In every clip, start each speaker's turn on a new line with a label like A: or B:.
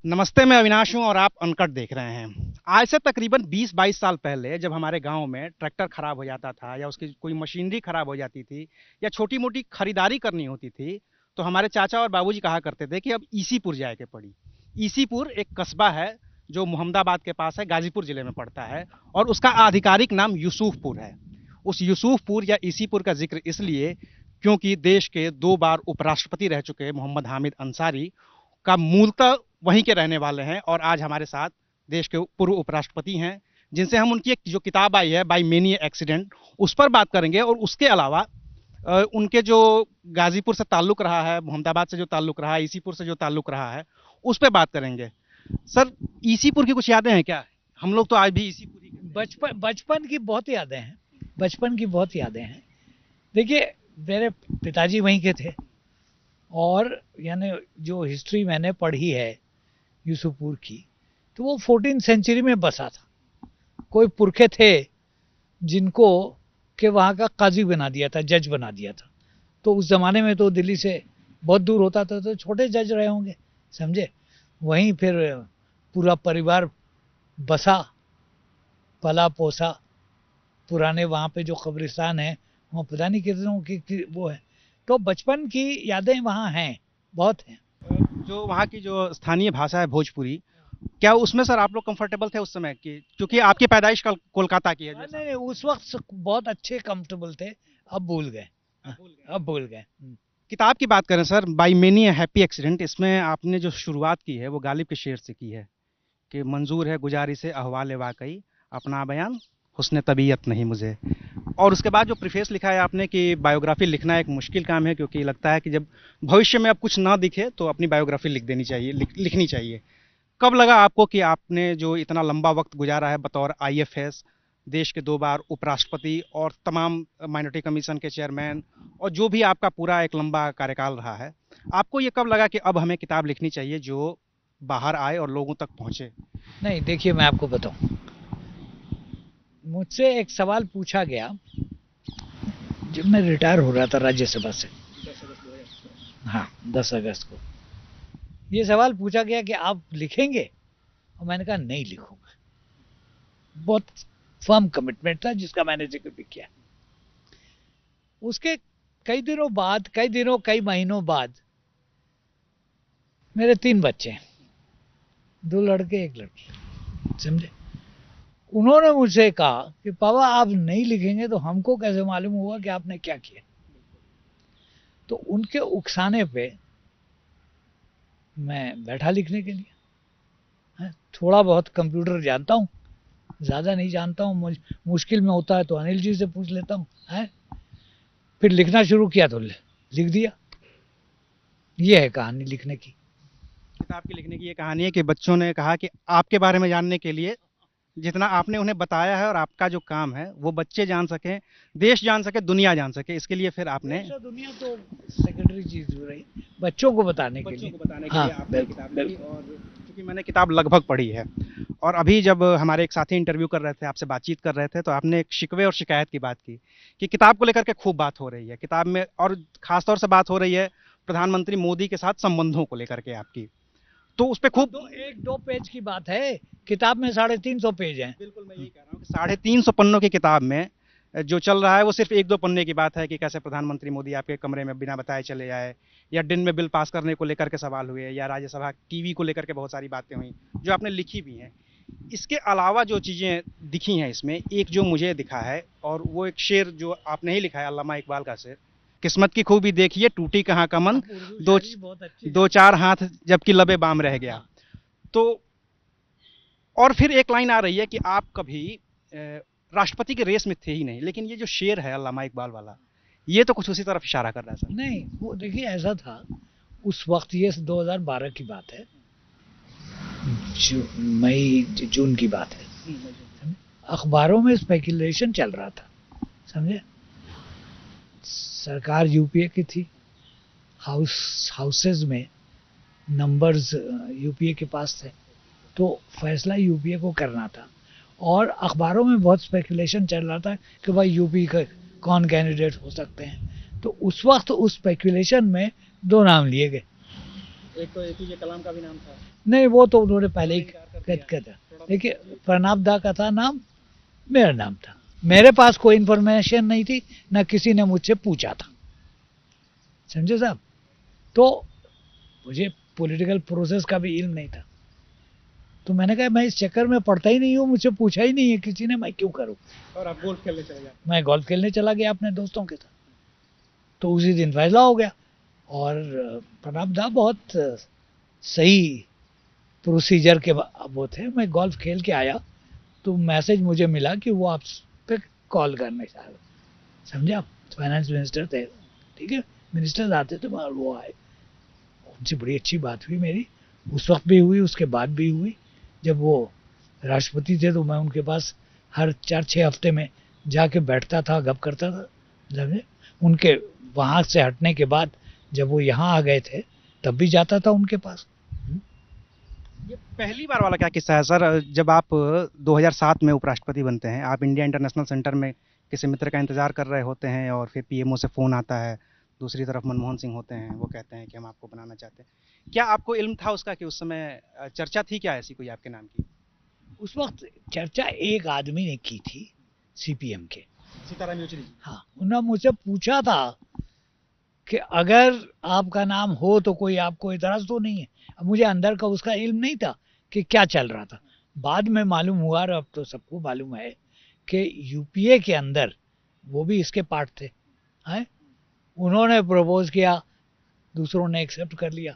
A: नमस्ते, मैं अविनाश हूँ और आप अनकट देख रहे हैं। आज से तकरीबन 20-22 साल पहले जब हमारे गांव में ट्रैक्टर खराब हो जाता था या उसकी कोई मशीनरी खराब हो जाती थी या छोटी-मोटी खरीदारी करनी होती थी, तो हमारे चाचा और बाबूजी कहा करते थे कि अब ईसीपुर जाए के पड़ी। ईसीपुर एक कस्बा है जो मोहम्मदाबाद के पास है, गाजीपुर जिले में पड़ता है और उसका आधिकारिक नाम यूसुफपुर है। उस यूसुफपुर या ईसीपुर का जिक्र इसलिए क्योंकि देश के 2 बार उपराष्ट्रपति रह चुके मोहम्मद हामिद अंसारी का मूलतः वहीं के रहने वाले हैं और आज हमारे साथ देश के पूर्व उपराष्ट्रपति हैं, जिनसे हम उनकी एक जो किताब आई है बाई मेनी एक्सीडेंट, उस पर बात करेंगे। और उसके अलावा उनके जो गाजीपुर से ताल्लुक रहा है, मोहम्मदाबाद से जो ताल्लुक रहा है, ईसीपुर से जो ताल्लुक रहा है, उस पर बात करेंगे। सर, ईसीपुर की कुछ यादें हैं क्या? हम लोग तो आज भी ईसीपुर ही कहते हैं।
B: बचपन बचपन की बहुत यादें हैं। बचपन की बहुत यादें हैं। देखिए, मेरे पिताजी वहीं के थे और यानी जो हिस्ट्री मैंने पढ़ी है यूसुफपुर की, तो वो 14 सेंचुरी में बसा था। कोई पुरखे थे जिनको के वहाँ का काजी बना दिया था, जज बना दिया था। तो उस ज़माने में तो दिल्ली से बहुत दूर होता था, तो छोटे जज रहे होंगे, समझे। वहीं फिर पूरा परिवार बसा, पला पोसा। पुराने वहाँ पे जो कब्रिस्तान है, वहाँ पता नहीं कितनों की वो है। तो बचपन की यादें वहाँ हैं, बहुत हैं।
A: जो वहाँ की जो स्थानीय भाषा है भोजपुरी, क्या उसमें सर आप लोग कंफर्टेबल थे उस समय की? क्योंकि आपकी पैदाइश कोलकाता की है जैसा।
B: नहीं नहीं, उस वक्त बहुत अच्छे कंफर्टेबल थे। अब भूल गए। अब भूल गए।
A: किताब की बात करें sir, by many happy accident, इसमें आपने जो शुरुआत की है वो गालिब के शेर से की है कि मंजूर है गुजारी से अहवाल वाकई, अपना बयान हुस्न तबीयत नहीं मुझे। और उसके बाद जो प्रीफेस लिखा है आपने कि बायोग्राफी लिखना एक मुश्किल काम है, क्योंकि लगता है कि जब भविष्य में अब कुछ ना दिखे तो अपनी बायोग्राफी लिख देनी चाहिए, लिखनी चाहिए। कब लगा आपको कि आपने जो इतना लंबा वक्त गुजारा है बतौर आईएफएस, देश के 2 बार उपराष्ट्रपति और तमाम माइनॉरिटी कमीशन के चेयरमैन, और जो भी आपका पूरा एक लंबा कार्यकाल रहा है, आपको ये कब लगा कि अब हमें किताब लिखनी चाहिए जो बाहर आए और लोगों तक पहुंचे?
B: नहीं, देखिए, मैं आपको बताऊं, मुझसे एक सवाल पूछा गया जब मैं रिटायर हो रहा था राज्यसभा से। हाँ, 10 अगस्त को ये सवाल पूछा गया कि आप लिखेंगे, और मैंने कहा नहीं लिखूंगा। बहुत फर्म कमिटमेंट था जिसका मैंने जिक्र भी किया। उसके कई महीनों बाद मेरे 3 बच्चे हैं, 2 लड़के 1 लड़की, समझे। उन्होंने मुझसे कहा कि पापा आप नहीं लिखेंगे तो हमको कैसे मालूम होगा कि आपने क्या किया। तो उनके उकसाने पे मैं बैठा लिखने के लिए। थोड़ा बहुत कंप्यूटर जानता हूँ, ज़्यादा नहीं जानता हूँ। मुश्किल में होता है तो अनिल जी से पूछ लेता हूँ। फिर लिखना शुरू किया तो लिख दिया। ये है कहानी लिखने की।
A: किताब की लिखने की ये कहानी है कि बच्चों ने कहा कि आपके बारे में जानने के लिए जितना आपने उन्हें बताया है और आपका जो काम है वो बच्चे जान सकें, देश जान सके, दुनिया जान सके, इसके लिए फिर आपने
B: दुनिया तो सेकेंडरी चीज हो रही, बच्चों को बताने के लिए। हाँ,
A: आपने किताब लिखी। और क्योंकि मैंने किताब लगभग पढ़ी है, और अभी जब हमारे एक साथी इंटरव्यू कर रहे थे, आपसे बातचीत कर रहे थे, तो आपने एक शिकवे और शिकायत की बात की कि किताब को लेकर के खूब बात हो रही है किताब में, और खासतौर से बात हो रही है प्रधानमंत्री मोदी के साथ संबंधों को लेकर के आपकी। तो उस पर खूब
B: 1-2 पेज की बात है, किताब में 350 पेज हैं।
A: बिल्कुल, मैं यही कह रहा हूँ कि 350 पन्नों की किताब में जो चल रहा है वो सिर्फ 1-2 पन्ने की बात है कि कैसे प्रधानमंत्री मोदी आपके कमरे में बिना बताए चले आए, या दिन में बिल पास करने को लेकर के सवाल हुए, या राज्यसभा टीवी को लेकर के बहुत सारी बातें हुई जो आपने लिखी भी हैं। इसके अलावा जो चीज़ें दिखी हैं इसमें, एक जो मुझे दिखा है, और वो एक शेर जो आपने ही लिखा है, अल्लामा इकबाल का शेर, किस्मत की खूबी देखिए टूटी कहाँ कमन, दो चार हाथ जबकि लबे बाम रह गया। तो और फिर एक लाइन आ रही है कि आप कभी राष्ट्रपति के रेस में थे ही नहीं, लेकिन ये जो शेर है अल्लामा इकबाल वाला, ये तो कुछ उसी तरफ इशारा कर रहा है सर।
B: नहीं, वो देखिए ऐसा था उस वक्त, ये 2012 की बात है, जून की बात है। अखबारों में स्पेकुलेशन चल रहा था, समझे। सरकार यूपीए की थी, हाउसेज में नंबर्स यूपीए के पास थे, तो फैसला यूपीए को करना था। और अखबारों में बहुत स्पेकुलेशन चल रहा था कि भाई यूपी का कौन कैंडिडेट हो सकते हैं। तो उस वक्त उस स्पेकुलेशन में 2 नाम लिए गए,
A: एक तो एपीजे कलाम का भी नाम था।
B: नहीं, वो तो उन्होंने पहले ही
A: इनकार कर
B: कह
A: दिया।
B: था। देखिए, प्रणब दा का था नाम, मेरा नाम था। मेरे पास कोई इन्फॉर्मेशन नहीं थी, ना किसी ने मुझसे पूछा था, समझे साहब। तो मुझे पॉलिटिकल प्रोसेस का भी इल्म नहीं था, तो मैंने कहा मैं इस चक्कर में पढ़ता ही नहीं हूँ, मुझसे पूछा ही नहीं है किसी ने, मैं क्यों करूँ।
A: और आप गोल्फ खेलने चले जाते।
B: मैं गोल्फ खेलने चला गया अपने दोस्तों के साथ, तो उसी दिन फैसला हो गया। और प्रणब दा बहुत सही प्रोसीजर के वो थे। मैं गोल्फ खेल के आया तो मैसेज मुझे मिला कि वो आप पे कॉल करने चाह रहे, समझे आप। फाइनेंस मिनिस्टर थे, ठीक है, मिनिस्टर आते थे मगर वो आए, उनसे बड़ी अच्छी बात हुई मेरी, उस वक्त भी हुई, उसके बाद भी हुई। जब वो राष्ट्रपति थे तो मैं उनके पास हर 4-6 हफ्ते में जाके बैठता था, गप करता था, समझे। उनके वहाँ से हटने के बाद जब वो यहाँ आ गए थे तब भी जाता था उनके पास।
A: ये पहली बार वाला क्या किस्सा है सर, जब आप 2007 में उपराष्ट्रपति बनते हैं, आप इंडिया इंटरनेशनल सेंटर में किसी मित्र का इंतजार कर रहे होते हैं और फिर पीएमओ से फ़ोन आता है, दूसरी तरफ मनमोहन सिंह होते हैं, वो कहते हैं कि हम आपको बनाना चाहते हैं। क्या आपको इल्म था उसका कि उस समय चर्चा थी क्या ऐसी कोई आपके नाम की?
B: उस वक्त चर्चा एक आदमी ने की थी, सीपीएम के।
A: सीताराम येचुरी जी।
B: हाँ, उन्होंने मुझसे पूछा था कि अगर आपका नाम हो तो कोई आपको इतराज तो नहीं है। अब मुझे अंदर का उसका इल्म नहीं था कि क्या चल रहा था। बाद में मालूम हुआ, और अब तो सबको मालूम है कि यूपीए के अंदर वो भी इसके पार्ट थे, हैं। उन्होंने प्रपोज किया, दूसरों ने एक्सेप्ट कर लिया,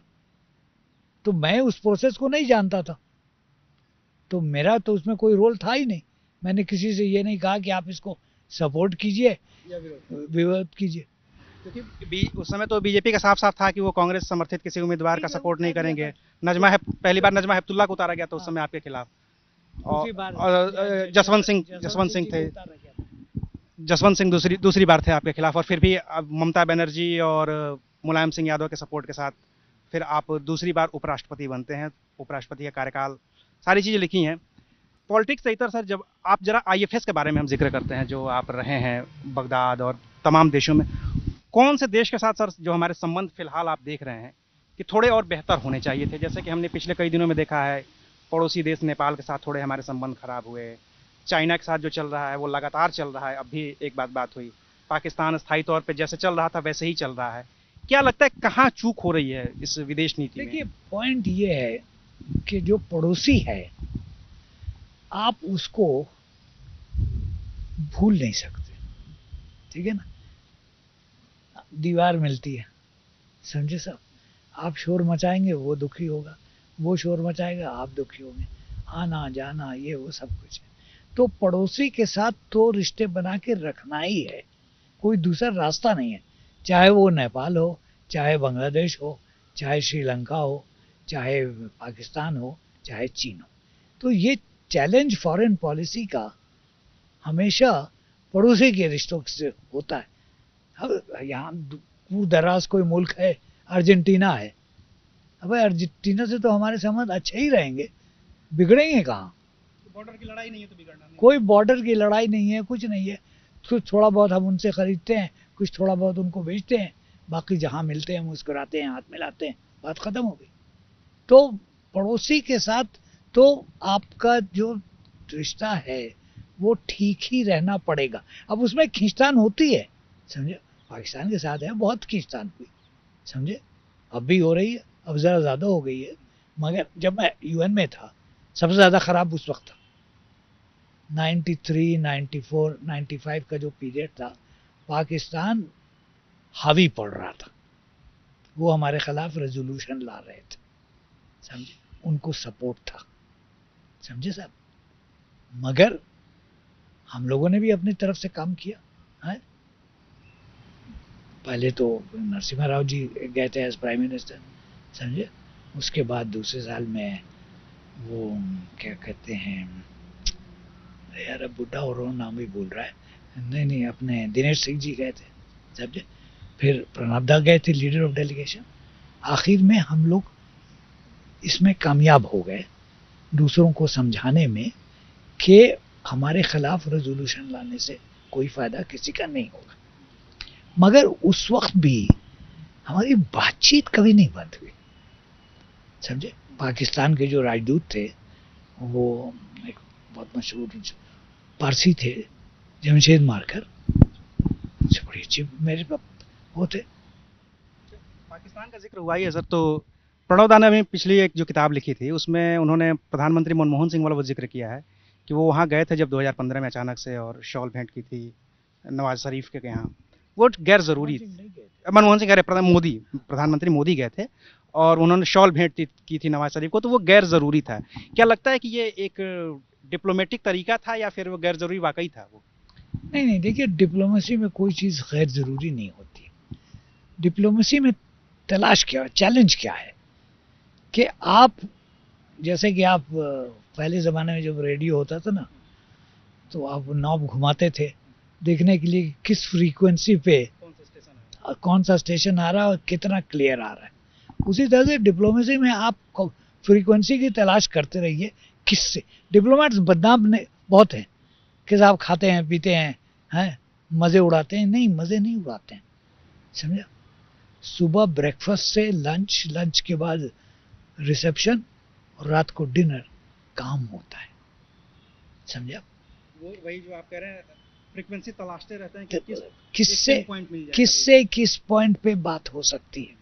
B: तो मैं उस प्रोसेस को नहीं जानता था, तो मेरा तो उसमें कोई रोल था ही नहीं। मैंने किसी से ये नहीं कहा कि आप इसको सपोर्ट कीजिए, विरोध कीजिए।
A: क्योंकि उस समय तो बीजेपी का साफ-साफ था कि वो कांग्रेस समर्थित किसी उम्मीदवार का
B: ठीक है,
A: सपोर्ट
B: वो
A: नहीं
B: कर दिया
A: करेंगे।
B: था।
A: पहली बार नजमा हेपतुल्ला को उतारा गया था उस
B: हाँ,
A: समय आपके खिलाफ।
B: दूसरी बार
A: और जसवंत सिंह
B: जी
A: थे।
B: को उतारा गया था।
A: जसवंत सिंह दूसरी दूसरी बार थे आपके खिलाफ, और फिर भी अब ममता बनर्जी और मुलायम सिंह यादव के सपोर्ट के साथ फिर आप दूसरी बार उपराष्ट्रपति बनते हैं। उपराष्ट्रपति का कार्यकाल, सारी चीज़ें लिखी हैं। पॉलिटिक्स से इतर सर, जब आप जरा आईएफएस के बारे में हम जिक्र करते हैं, जो आप रहे हैं बगदाद और तमाम देशों में, कौन से देश के साथ सर जो हमारे संबंध फिलहाल आप देख रहे हैं कि थोड़े और बेहतर होने चाहिए थे? जैसे कि हमने पिछले कई दिनों में देखा है, पड़ोसी देश नेपाल के साथ थोड़े हमारे संबंध खराब हुए, चाइना के साथ जो चल रहा है वो लगातार चल रहा है, अब भी एक बात हुई, पाकिस्तान स्थायी तौर पे जैसे चल रहा था वैसे ही चल रहा है। क्या लगता है कहाँ चूक हो रही है इस विदेश नीति में?
B: देखिए, पॉइंट ये है कि जो पड़ोसी है आप उसको भूल नहीं सकते, ठीक है ना। दीवार मिलती है, समझे साहब। आप शोर मचाएंगे वो दुखी होगा, वो शोर मचाएगा आप दुखी होंगे, आना जाना ये वो सब कुछ है। तो पड़ोसी के साथ तो रिश्ते बना के रखना ही है, कोई दूसरा रास्ता नहीं है। चाहे वो नेपाल हो, चाहे बांग्लादेश हो, चाहे श्रीलंका हो, चाहे पाकिस्तान हो, चाहे चीन हो। तो ये चैलेंज फॉरेन पॉलिसी का हमेशा पड़ोसी के रिश्तों से होता है। अब यहाँ दूर दराज कोई मुल्क है, अर्जेंटीना है, अब अर्जेंटीना से तो हमारे संबंध अच्छे ही रहेंगे, बिगड़ेंगे कहाँ।
A: बॉर्डर की लड़ाई नहीं है तो बिगड़ना नहीं।
B: कोई बॉर्डर की लड़ाई नहीं है, कुछ नहीं है। कुछ थोड़ा बहुत हम उनसे खरीदते हैं, कुछ थोड़ा बहुत उनको बेचते हैं, बाकी जहाँ मिलते हैं मुस्कुराते हैं, हाथ मिलाते हैं, बात खत्म हो गई। तो पड़ोसी के साथ तो आपका जो रिश्ता है वो ठीक ही रहना पड़ेगा। अब उसमें खींचतान होती है, समझे। पाकिस्तान के साथ है बहुत खींचतान हुई, समझे, अब भी हो रही है, अब ज़रा ज़्यादा हो गई है। मगर जब मैं यूएन में था सबसे ज़्यादा ख़राब उस वक्त था, 93, 94, 95 का जो पीरियड था, पाकिस्तान हावी पड़ रहा था, वो हमारे खिलाफ रेजोल्यूशन ला रहे थे, समझे, उनको सपोर्ट था, समझे साहब। मगर हम लोगों ने भी अपनी तरफ से काम किया है। पहले तो नरसिम्हा राव जी गए थे एज प्राइम मिनिस्टर, समझे। उसके बाद दूसरे साल में वो क्या कहते हैं, यार अब बुढ़ा हो रहा हूँ, नाम भी भूल रहा है, नहीं अपने दिनेश सिंह जी गए थे, समझे। फिर प्रणब दा गए थे लीडर ऑफ डेलीगेशन। आखिर में हम लोग इसमें कामयाब हो गए दूसरों को समझाने में कि हमारे खिलाफ रेजोल्यूशन लाने से कोई फायदा किसी का नहीं होगा। मगर उस वक्त भी हमारी बातचीत कभी नहीं बंद हुई, समझे। पाकिस्तान के जो राजदूत थे वो एक बहुत मशहूर पारसी थे, जमशेद मारकर, बड़ी अच्छी मेरे वो थे।
A: पाकिस्तान का जिक्र हुआ ही है सर, तो प्रणव दा ने अभी पिछली एक जो किताब लिखी थी उसमें उन्होंने प्रधानमंत्री मनमोहन सिंह वाला वो जिक्र किया है कि वो वहाँ गए थे जब 2015 में अचानक से और शॉल भेंट की थी नवाज शरीफ के यहाँ। वो गैर
B: मनमोहन
A: ज़रूरी,
B: सिंह नहीं गए थे।
A: मनमोहन सिंह, अरे मोदी, प्रधानमंत्री मोदी गए थे और उन्होंने शॉल भेंट की थी नवाज शरीफ को, तो वो गैर ज़रूरी था। क्या लगता है कि ये एक डिप्लोमेटिक तरीका था या फिर वो गैर ज़रूरी वाकई था वो?
B: नहीं नहीं, देखिए डिप्लोमेसी में कोई चीज़ गैर ज़रूरी नहीं होती। डिप्लोमेसी में तलाश क्या है, चैलेंज क्या है कि आप, जैसे कि आप पहले ज़माने में जब रेडियो होता था ना, तो आप नॉब घुमाते थे देखने के लिए किस फ्रीक्वेंसी पे कौन सा स्टेशन आ रहा है और कितना क्लियर आ रहा है। उसी तरह से डिप्लोमेसी में आप फ्रीक्वेंसी की तलाश करते रहिए। किससे डिप्लोमेट्स बदनाम बहुत हैं कि साहब खाते हैं पीते हैं मज़े उड़ाते हैं। नहीं, मज़े नहीं उड़ाते हैं, समझा। सुबह ब्रेकफास्ट से लंच, लंच के बाद रिसेप्शन और रात को डिनर, काम होता है, समझा।
A: वो वही जो आप कह रहे हैं, फ्रीक्वेंसी तलाशते रहते हैं कि
B: किससे किस पॉइंट पे बात हो सकती है,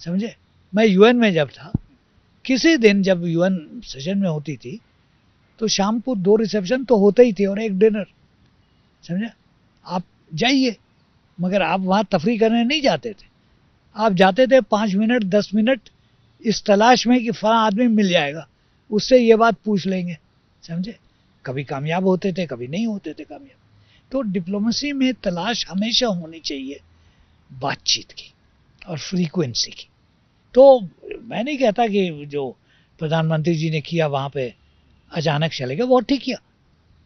B: समझे। मैं यूएन में जब था, किसी दिन जब यूएन सेशन में होती थी तो शाम को 2 रिसेप्शन तो होते ही थे और 1 डिनर, समझे। आप जाइए, मगर आप वहाँ तफरी करने नहीं जाते थे। आप जाते थे 5 मिनट 10 मिनट इस तलाश में कि फला आदमी मिल जाएगा, उससे ये बात पूछ लेंगे, समझे। कभी कामयाब होते थे, कभी नहीं होते थे कामयाब। तो डिप्लोमेसी में तलाश हमेशा होनी चाहिए बातचीत की और फ्रीक्वेंसी की। तो मैं नहीं कहता कि जो प्रधानमंत्री जी ने किया वहाँ पे अचानक चले गए, बहुत ठीक किया,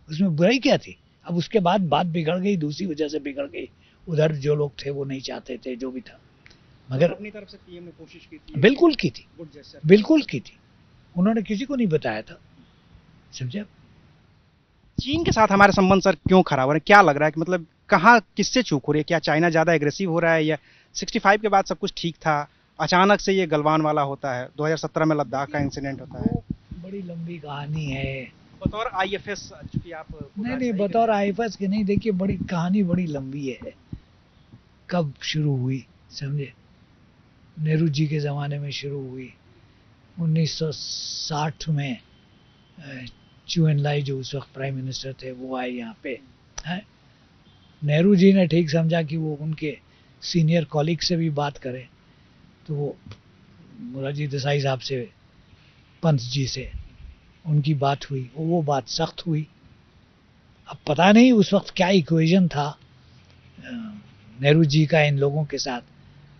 B: उसमें बुराई क्या थी। अब उसके बाद बात बिगड़ गई, दूसरी वजह से बिगड़ गई, उधर जो लोग थे वो नहीं चाहते थे, जो भी था, मगर
A: अपनी तरफ से पीएम ने कोशिश की थी,
B: बिल्कुल की थी,
A: गुड जेस्चर,
B: बिल्कुल की थी। उन्होंने किसी को नहीं बताया था, समझे।
A: चीन के साथ हमारे संबंध सर क्यों खराब हो रहे हैं? क्या लग रहा है कि मतलब कहाँ किससे चूक हो रही है? क्या चाइना ज़्यादा एग्रेसिव हो रहा है या 65 के बाद सब कुछ ठीक था, अचानक से ये गलवान वाला होता है, 2017 में लद्दाख का इंसिडेंट होता है?
B: बड़ी लंबी कहानी है।
A: बतौर आईएफएस, चूंकि आप
B: नहीं, बतौर आईएफएस की नहीं, देखिए बड़ी कहानी बड़ी लंबी है। कब शुरू हुई, समझे। नेहरू जी के ज़माने में शुरू हुई, 1960 में चू एन लाई जो उस वक्त प्राइम मिनिस्टर थे वो आए यहाँ पे, हैं। नेहरू जी ने ठीक समझा कि वो उनके सीनियर कॉलीग से भी बात करें, तो वो मोरारजी देसाई साहब से, पंत जी से उनकी बात हुई, वो बात सख्त हुई। अब पता नहीं उस वक्त क्या इक्वेशन था नेहरू जी का इन लोगों के साथ,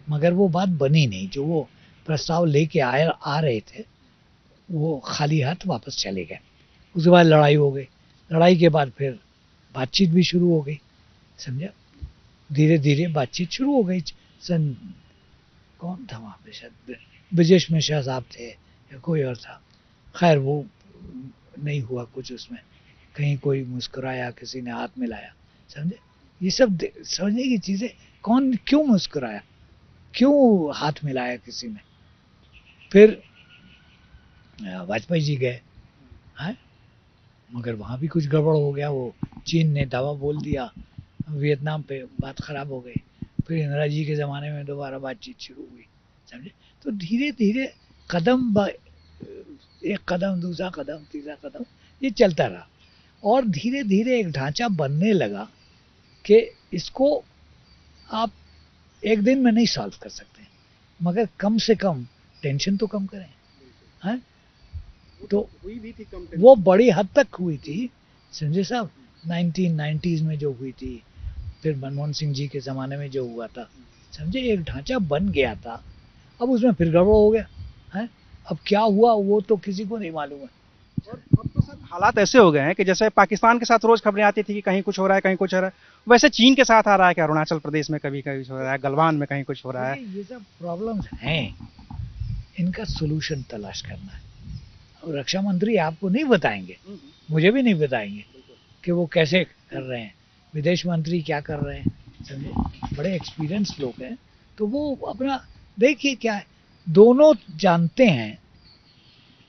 B: मगर वो बात बनी नहीं। जो वो प्रस्ताव लेके आ रहे थे वो खाली हाथ वापस चले गए। उसके बाद लड़ाई हो गई, लड़ाई के बाद फिर बातचीत भी शुरू हो गई, समझा। धीरे धीरे बातचीत शुरू हो गई। सन कौन था वहाँ पे, शायद ब्रजेश मिश्रा साहब थे या कोई और था, खैर वो नहीं हुआ कुछ उसमें, कहीं कोई मुस्कुराया, किसी ने हाथ मिलाया, समझे। ये सब समझने की चीज़ें, कौन क्यों मुस्कुराया, क्यों हाथ मिलाया किसी ने। फिर वाजपेयी जी गए, हैं, मगर वहाँ भी कुछ गड़बड़ हो गया। वो चीन ने दावा बोल दिया, वियतनाम पे बात खराब हो गई। फिर इंदिरा जी के ज़माने में दोबारा बातचीत शुरू हुई, समझे। तो धीरे धीरे कदम एक कदम, दूसरा कदम, तीसरा कदम, ये चलता रहा और धीरे धीरे एक ढांचा बनने लगा कि इसको आप एक दिन में नहीं सॉल्व कर सकते, मगर कम से कम टेंशन तो कम करें, हैं। तो
A: हुई भी थी कम,
B: वो बड़ी हद तक हुई थी, संजय साहब, 1990s में जो हुई थी, फिर मनमोहन सिंह जी के ज़माने में जो हुआ था, समझे। एक ढांचा बन गया था, अब उसमें फिर गड़बड़ हो गया, है। अब क्या हुआ वो तो किसी को नहीं मालूम है।
A: और अब तो सर हालात ऐसे हो गए हैं कि जैसे पाकिस्तान के साथ रोज खबरें आती थी कि कहीं कुछ हो रहा है, कहीं कुछ हो रहा है, वैसे चीन के साथ आ रहा है कि अरुणाचल प्रदेश में कभी कभी हो रहा है, गलवान में कहीं कुछ हो रहा है।
B: ये सब प्रॉब्लम्स हैं, इनका सोल्यूशन तलाश करना है। और रक्षा मंत्री आपको नहीं बताएंगे, मुझे भी नहीं बताएंगे कि वो कैसे कर रहे हैं, विदेश मंत्री क्या कर रहे हैं, समझे। बड़े एक्सपीरियंस लोग हैं, तो वो अपना देखिए क्या है, दोनों जानते हैं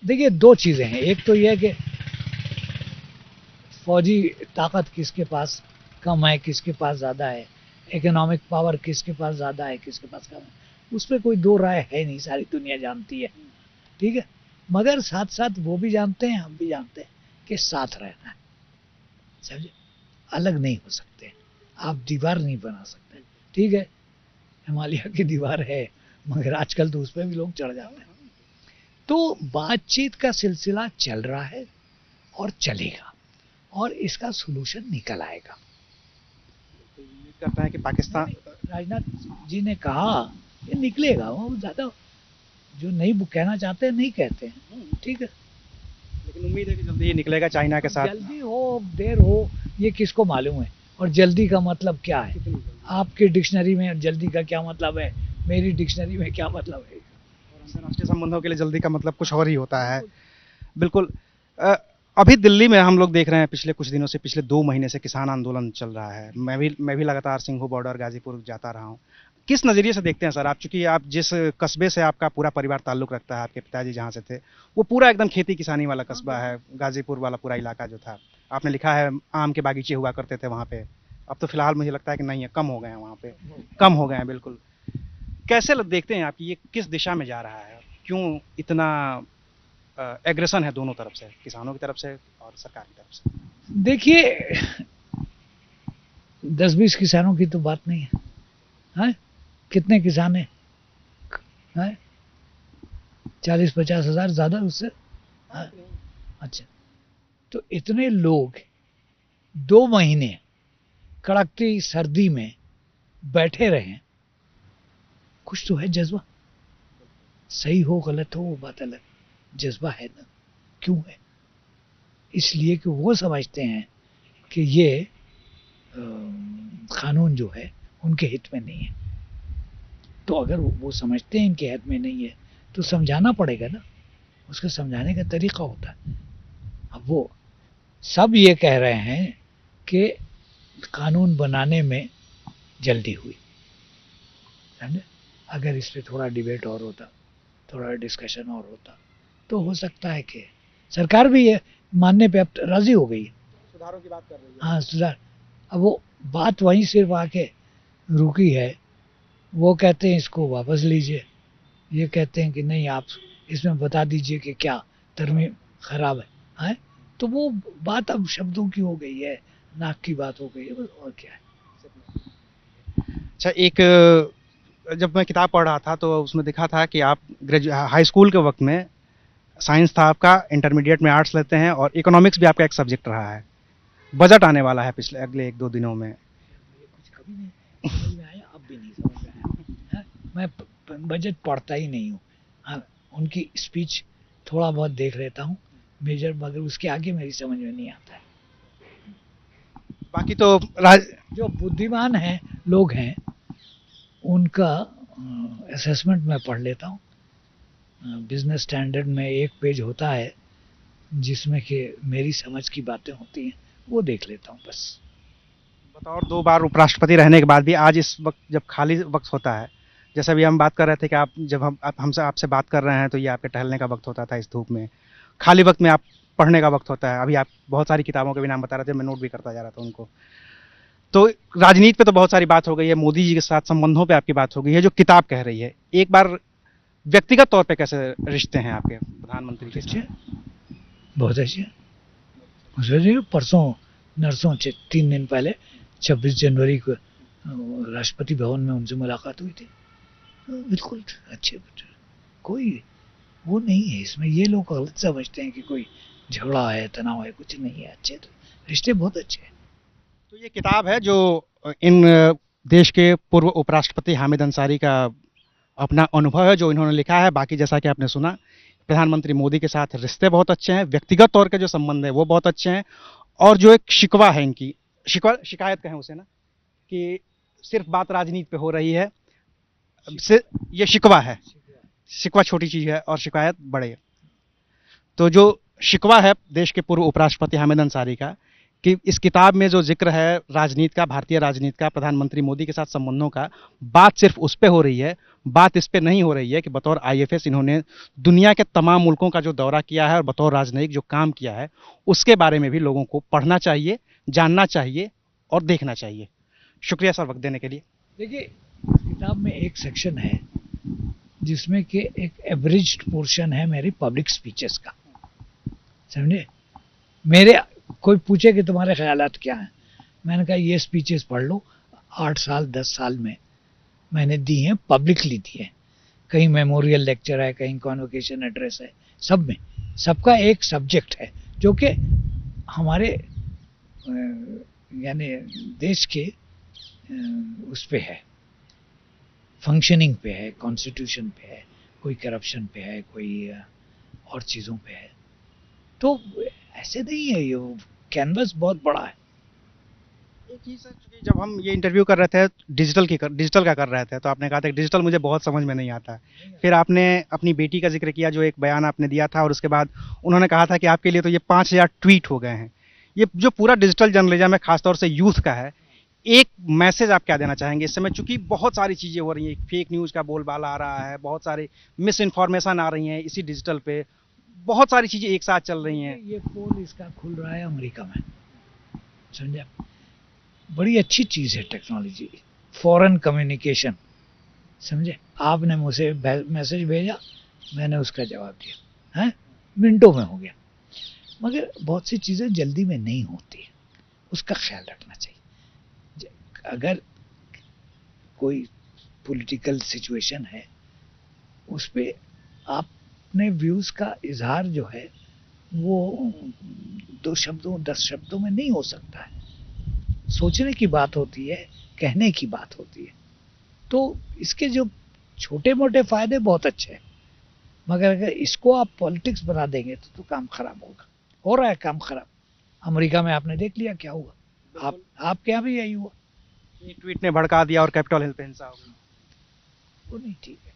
B: देखिए, दो चीज़ें हैं। एक तो ये है कि फौजी ताकत किसके पास कम है, किसके पास ज़्यादा है, इकोनॉमिक पावर किसके पास ज़्यादा है, किसके पास कम है, उस पर कोई दो राय है नहीं, सारी दुनिया जानती है। ठीक है, मगर साथ साथ वो भी जानते हैं, हम भी जानते हैं कि साथ रहना है, समझे, अलग नहीं हो सकते, आप दीवार नहीं बना सकते। ठीक है, हिमालय की दीवार है, मगर आजकल तो उस पर भी लोग चढ़ जाते हैं। तो बातचीत का सिलसिला चल रहा है और चलेगा, और इसका सोल्यूशन निकल आएगा।
A: उम्मीद करते हैं कि पाकिस्तान
B: राजनाथ जी ने कहा ये निकलेगा, वो ज़्यादा जो नहीं कहना चाहते हैं नहीं कहते हैं। ठीक है,
A: लेकिन उम्मीद है कि जल्दी ये निकलेगा चाइना के साथ।
B: जल्दी हो देर हो ये किसको मालूम है, और जल्दी का मतलब क्या है, आपके डिक्शनरी में जल्दी का क्या मतलब है, मेरी डिक्शनरी में क्या मतलब है।
A: और अंतर्राष्ट्रीय संबंधों के लिए जल्दी का मतलब कुछ और ही होता है। बिल्कुल। अ, अभी दिल्ली में हम लोग देख रहे हैं पिछले कुछ दिनों से, पिछले 2 महीने से किसान आंदोलन चल रहा है। मैं भी लगातार सिंघू बॉर्डर गाजीपुर जाता रहा हूँ। किस नज़रिए से देखते हैं सर आप, चूँकि आप जिस कस्बे से आपका पूरा परिवार ताल्लुक़ रखता है, आपके पिताजी जहाँ से थे, वो पूरा एकदम खेती किसानी वाला कस्बा है, गाजीपुर वाला पूरा इलाका जो था। आपने लिखा है आम के बागीचे हुआ करते थे वहाँ पे, अब तो फिलहाल मुझे लगता है कि नहीं है, कम हो गए हैं वहाँ पे, कम हो गए हैं बिल्कुल। कैसे देखते हैं आप कि ये किस दिशा में जा रहा है, क्यों इतना एग्रेशन है दोनों तरफ से, किसानों की तरफ से और सरकार की तरफ से?
B: देखिए, 10-20 किसानों की तो बात नहीं है, हैं? कितने किसान हैं? 40-50 हज़ार, ज़्यादा उससे? हैं? अच्छा, तो इतने लोग 2 महीने कड़कती सर्दी में बैठे रहे, कुछ तो है जज्बा, सही हो गलत हो वो बात अलग, जज्बा है ना, क्यों है? इसलिए कि वो समझते हैं कि ये कानून जो है उनके हित में नहीं है। तो अगर वो समझते हैं इनके हित में नहीं है तो समझाना पड़ेगा ना, उसके समझाने का तरीका होता है। अब वो सब ये कह रहे हैं कि कानून बनाने में जल्दी हुई, समझे। अगर इस पर थोड़ा डिबेट और होता, थोड़ा डिस्कशन और होता, तो हो सकता है कि सरकार भी ये मानने पे अब राजी हो गई है,
A: सुधारों की बात कर रही है।
B: हाँ सुधार। अब वो बात वहीं सिर्फ आके रुकी है, वो कहते हैं इसको वापस लीजिए, ये कहते हैं कि नहीं आप इसमें बता दीजिए कि क्या तरमीम खराब है, तो वो बात अब शब्दों की हो गई है, नाक की बात हो गई है, बस और क्या है।
A: अच्छा, एक जब मैं किताब पढ़ रहा था तो उसमें दिखा था कि आप हाई स्कूल के वक्त में साइंस था आपका, इंटरमीडिएट में आर्ट्स लेते हैं, और इकोनॉमिक्स भी आपका एक सब्जेक्ट रहा है। बजट आने वाला है पिछले अगले 1-2 दिनों में।
B: ये कुछ कभी नहीं समझ में आया, अब भी नहीं समझ में आया, हाँ? मैं बजट पढ़ता ही नहीं हूँ, हाँ, उनकी स्पीच थोड़ा बहुत देख लेता हूँ मेजर, मगर उसके आगे मेरी समझ में नहीं आता है।
A: बाकी तो राज
B: जो बुद्धिमान हैं लोग हैं उनका असेसमेंट मैं पढ़ लेता हूँ। बिजनेस स्टैंडर्ड में एक पेज होता है जिसमें कि मेरी समझ की बातें होती हैं, वो देख लेता हूँ बस।
A: बतौर 2 बार उपराष्ट्रपति रहने के बाद भी आज इस वक्त जब खाली वक्त होता है, जैसे अभी हम बात कर रहे थे कि आप जब हमसे आपसे बात कर रहे हैं तो ये आपके टहलने का वक्त होता था इस धूप में, खाली वक्त में आप पढ़ने का वक्त होता है। अभी आप बहुत सारी किताबों के भी नाम बता रहे थे, मैं नोट भी करता जा रहा था उनको। तो राजनीति पे तो बहुत सारी बात हो गई है, मोदी जी के साथ संबंधों पे आपकी बात हो गई है, जो किताब कह रही है, एक बार व्यक्तिगत तौर पे कैसे रिश्ते हैं आपके प्रधानमंत्री के
B: अच्छे,
A: साथ?
B: बहुत अच्छे। उसमें परसों नरसों 3 दिन पहले 26 जनवरी को राष्ट्रपति भवन में उनसे मुलाकात हुई थी, बिल्कुल अच्छे, कोई वो नहीं है इसमें। ये लोग गलत समझते हैं कि कोई झगड़ा है, तनाव है, कुछ नहीं है, अच्छे तो रिश्ते बहुत अच्छे हैं।
A: तो ये किताब है जो इन देश के पूर्व उपराष्ट्रपति हामिद अंसारी का अपना अनुभव है जो इन्होंने लिखा है। बाकी जैसा कि आपने सुना, प्रधानमंत्री मोदी के साथ रिश्ते बहुत अच्छे हैं, व्यक्तिगत तौर के जो संबंध है वो बहुत अच्छे हैं, और जो एक शिकवा है इनकी, शिकायत कहें उसे ना, कि सिर्फ बात राजनीति पे हो रही है, ये शिकवा है। शिकवा छोटी चीज है और शिकायत बड़े। तो जो शिकवा है देश के पूर्व उपराष्ट्रपति हामिद अंसारी का, कि इस किताब में जो जिक्र है राजनीति का, भारतीय राजनीति का, प्रधानमंत्री मोदी के साथ संबंधों का, बात सिर्फ उस पे हो रही है, बात इस पे नहीं हो रही है कि बतौर आईएफएस इन्होंने दुनिया के तमाम मुल्कों का जो दौरा किया है और बतौर राजनयिक जो काम किया है, उसके बारे में भी लोगों को पढ़ना चाहिए, जानना चाहिए और देखना चाहिए। शुक्रिया सर वक्त देने के लिए।
B: देखिए, इस किताब में एक सेक्शन है जिसमें कि एक एवरेज्ड पोर्शन है मेरी पब्लिक स्पीचेस का, समझे। मेरे कोई पूछे कि तुम्हारे ख्यालात क्या हैं, मैंने कहा ये स्पीचेस पढ़ लो, 8 साल 10 साल में मैंने दी हैं, पब्लिकली दी हैं। कहीं मेमोरियल लेक्चर है, कहीं कॉन्वोकेशन एड्रेस है, सब में सबका एक सब्जेक्ट है जो कि हमारे यानी देश के उस पे है, फंक्शनिंग पे है, कॉन्स्टिट्यूशन पे है, कोई करप्शन पे है, कोई और चीज़ों पे है। तो ऐसे नहीं है, ये कैनवस बहुत बड़ा है।
A: एक चीज़ है, चूंकि जब हम ये इंटरव्यू कर रहे थे डिजिटल का कर रहे थे, तो आपने कहा था कि डिजिटल मुझे बहुत समझ में नहीं आता है। फिर आपने अपनी बेटी का जिक्र किया, जो एक बयान आपने दिया था, और उसके बाद उन्होंने कहा था कि आपके लिए तो ये 5000 ट्वीट हो गए हैं। ये जो पूरा डिजिटल जर्नलिज्म है, खासतौर से यूथ का है, एक मैसेज आप क्या देना चाहेंगे इस समय, चूंकि बहुत सारी चीज़ें हो रही हैं, फेक न्यूज़ का बोलबाला आ रहा है, बहुत सारी मिस इन्फॉर्मेशन आ रही हैं इसी डिजिटल पे, बहुत सारी चीज़ें एक साथ चल रही हैं।
B: ये पोल इसका खुल रहा है अमेरिका में, समझे। बड़ी अच्छी चीज़ है टेक्नोलॉजी, फॉरेन कम्युनिकेशन, समझे। आपने मुझे मैसेज भेजा, मैंने उसका जवाब दिया, है मिनटों में हो गया। मगर बहुत सी चीज़ें जल्दी में नहीं होती है, उसका ख्याल रखना चाहिए। अगर कोई पॉलिटिकल सिचुएशन है, उस पे अपने व्यूज़ का इजहार जो है वो 2 शब्दों 10 शब्दों में नहीं हो सकता है। सोचने की बात होती है, कहने की बात होती है। तो इसके जो छोटे मोटे फायदे बहुत अच्छे हैं, मगर अगर इसको आप पॉलिटिक्स बना देंगे तो काम खराब होगा। हो रहा है काम खराब, अमेरिका में आपने देख लिया क्या हुआ। आपके यहाँ भी यही हुआ,
A: एक ट्वीट ने भड़का दिया और कैपिटल हिल पे हिंसा हो गई।
B: वो नहीं ठीक है।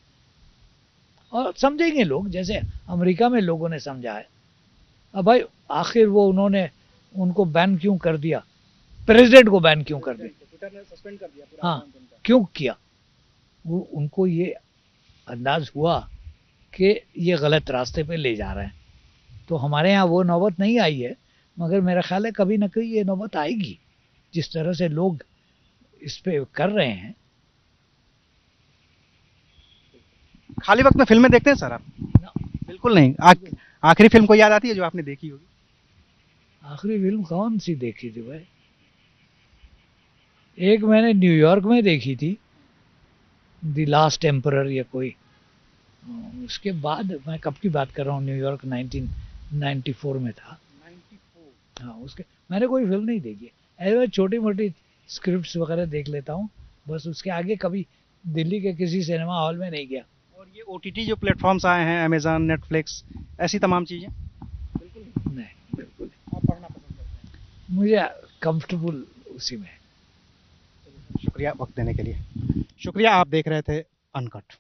B: और समझेंगे लोग, जैसे अमेरिका में लोगों ने समझा है। अब भाई आखिर वो उन्होंने उनको बैन क्यों कर दिया, प्रेसिडेंट को बैन क्यों कर दिया,
A: ट्विटर ने सस्पेंड कर दिया पूरा
B: हाँ
A: अकाउंट उनका।
B: क्यों किया। वो उनको ये अंदाज हुआ कि ये गलत रास्ते पे ले जा रहे हैं। तो हमारे यहाँ वो नौबत नहीं आई है, मगर मेरा ख्याल है कभी ना कभी ये नौबत आएगी। जिस तरह से लोग इस पे कर रहे हैं।
A: खाली वक्त में फिल्में देखते हैं सर आप? बिल्कुल नहीं। आखिरी फिल्म कोई याद आती है जो आपने देखी होगी?
B: आखिरी फिल्म कौन सी देखी थी भाई? एक मैंने न्यूयॉर्क में देखी थी, द लास्ट एम्परर या कोई। उसके बाद मैं कब की बात कर रहा हूँ, न्यूयॉर्क 1994 में था। 94? हाँ, उसके मैंने कोई फिल्म नहीं देखी। ऐसे छोटी मोटी स्क्रिप्ट्स वगैरह देख लेता हूँ, बस। उसके आगे कभी दिल्ली के किसी सिनेमा हॉल में नहीं गया।
A: और ये ओटीटी जो प्लेटफॉर्म्स आए हैं, अमेजन, नेटफ्लिक्स, ऐसी तमाम चीज़ें? बिल्कुल
B: नहीं, बिल्कुल
A: आप पढ़ना पसंद करते हैं?
B: मुझे कंफर्टेबल उसी में।
A: शुक्रिया वक्त देने के लिए। शुक्रिया। आप देख रहे थे अनकट।